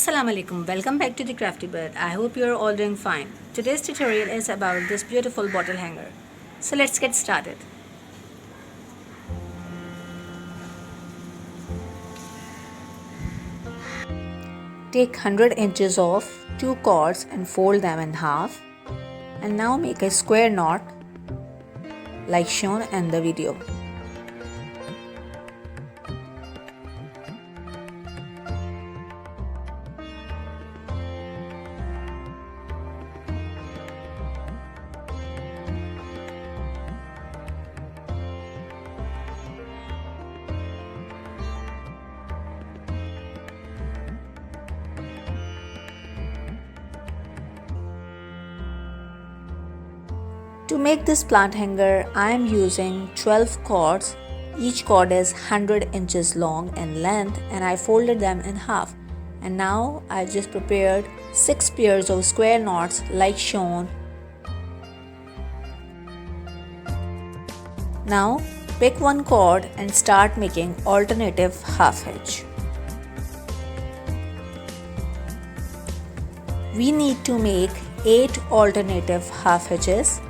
Assalamu alaikum. Welcome back to the Crafty Bird. I hope you are all doing fine. Today's tutorial is about this beautiful bottle hanger. So let's get started. Take 100 inches of two cords and fold them in half. And now make a square knot like shown in the video. To make this plant hanger, I am using 12 cords. Each cord is 100 inches long in length and I folded them in half. And now I just prepared 6 pairs of square knots like shown. Now pick one cord and start making alternative half hitch. We need to make 8 alternative half hitches.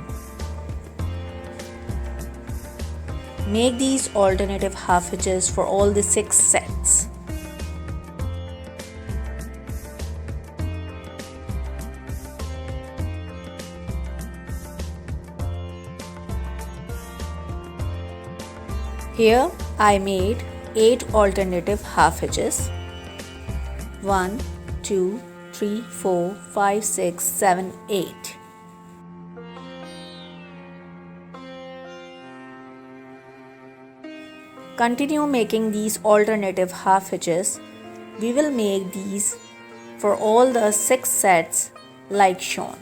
Make these alternative half hitches for all the 6 sets. Here I made 8 alternative half hitches. 1, 2, 3, 4, 5, 6, 7, 8. Continue making these alternative half hitches. We will make these for all the 6 sets like shown.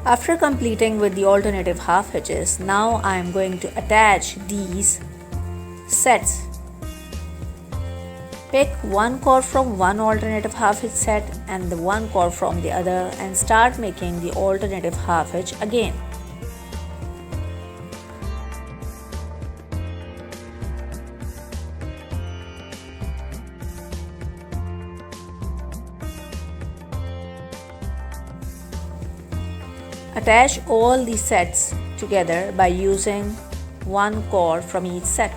After completing with the alternative half hitches, now I am going to attach these sets. Pick one cord from one alternative half hitch set and the one cord from the other and start making the alternative half hitch again. Attach all the sets together by using one cord from each set.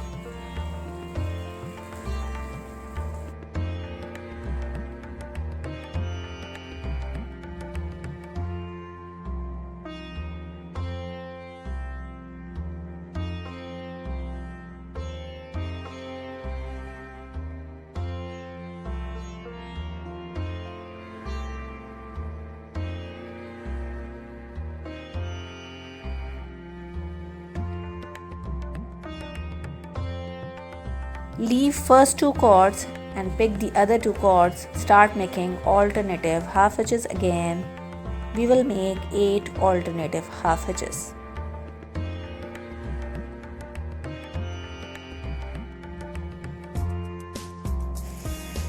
Leave first 2 cords and pick the other 2 cords. Start making alternative half hitches again. We will make 8 alternative half hitches.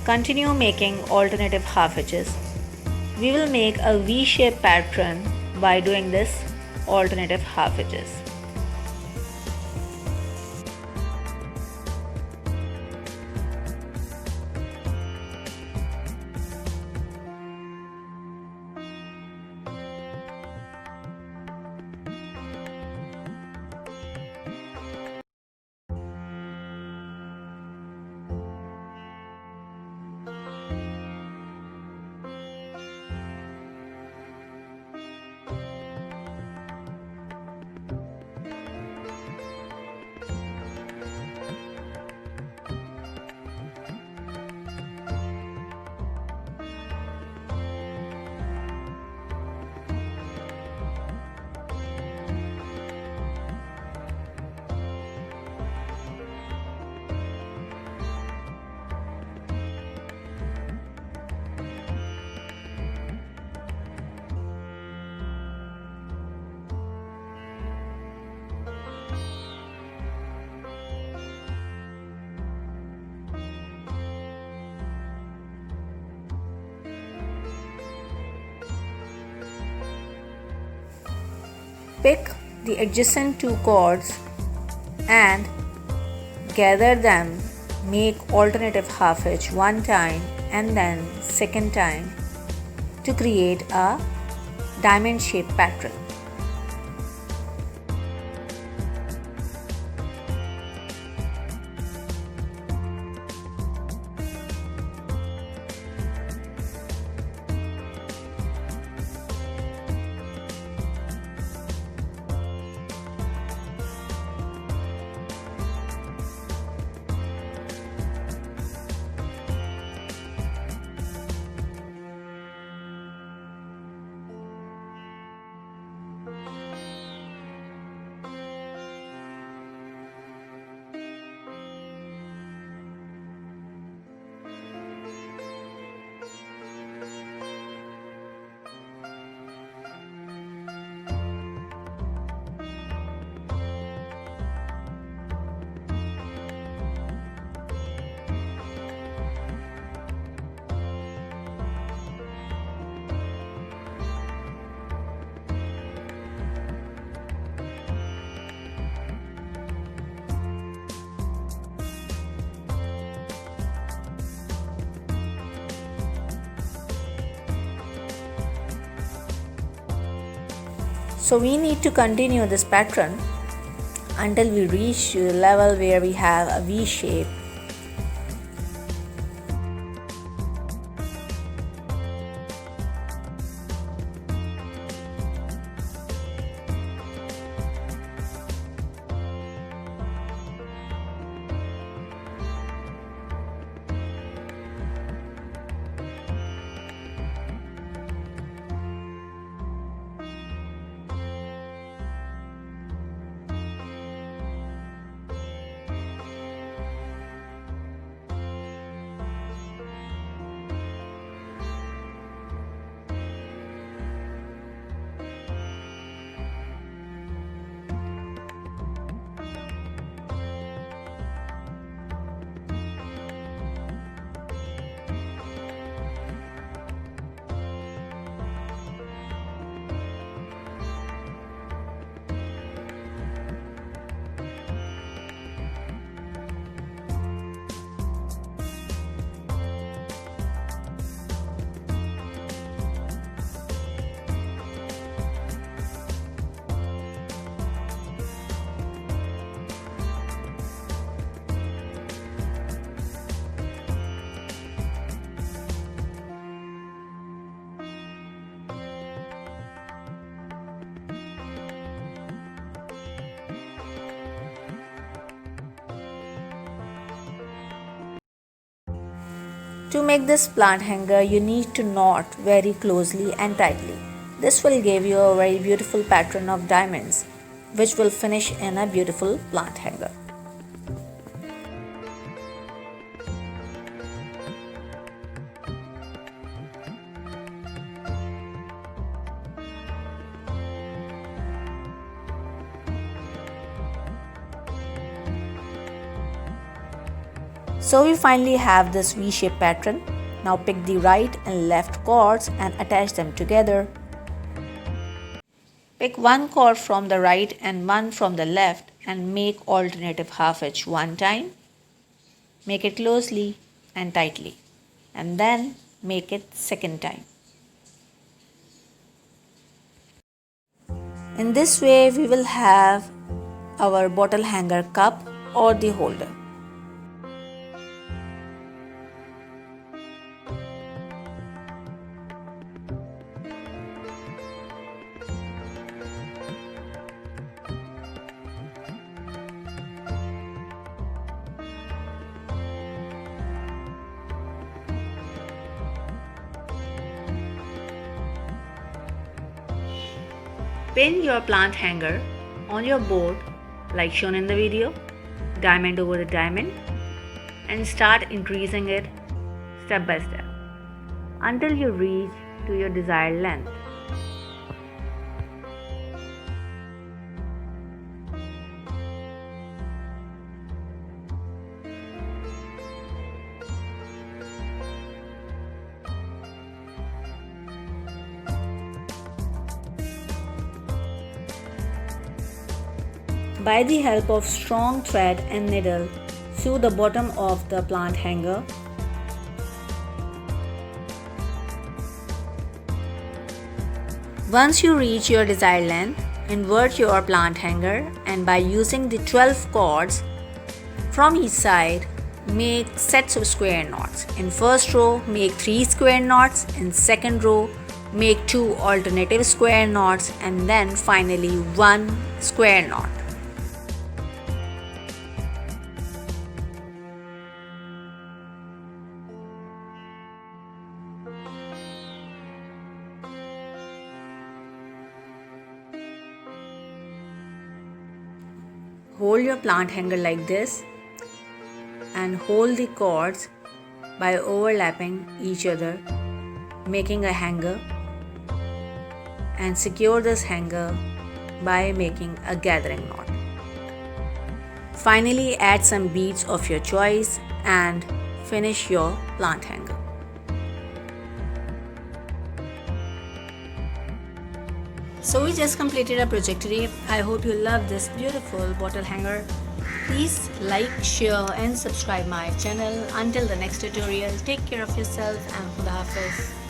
Continue making alternative half hitches. We will make a V-shaped pattern by doing this alternative half hitches. Pick the adjacent two cords and gather them. Make alternative half hitch one time and then second time to create a diamond shaped pattern. So we need to continue this pattern until we reach the level where we have a V shape. To make this plant hanger, you need to knot very closely and tightly. This will give you a very beautiful pattern of diamonds, which will finish in a beautiful plant hanger. So we finally have this V-shaped pattern. Now pick the right and left cords and attach them together. Pick one cord from the right and one from the left and make alternative half hitch one time. Make it closely and tightly and then make it second time. In this way we will have our bottle hanger cup or the holder. Pin your plant hanger on your board like shown in the video, diamond over the diamond, and start increasing it step by step until you reach to your desired length. By the help of strong thread and needle, sew the bottom of the plant hanger. Once you reach your desired length, invert your plant hanger and by using the 12 cords from each side, make sets of square knots. In first row, make 3 square knots. In second row, make 2 alternative square knots, and then finally 1 square knot. Hold your plant hanger like this and hold the cords by overlapping each other, making a hanger, and secure this hanger by making a gathering knot. Finally, add some beads of your choice and finish your plant hanger. So we just completed our project today. I hope you love this beautiful bottle hanger. Please like, share and subscribe my channel. Until the next tutorial, take care of yourself and Khuda Hafiz.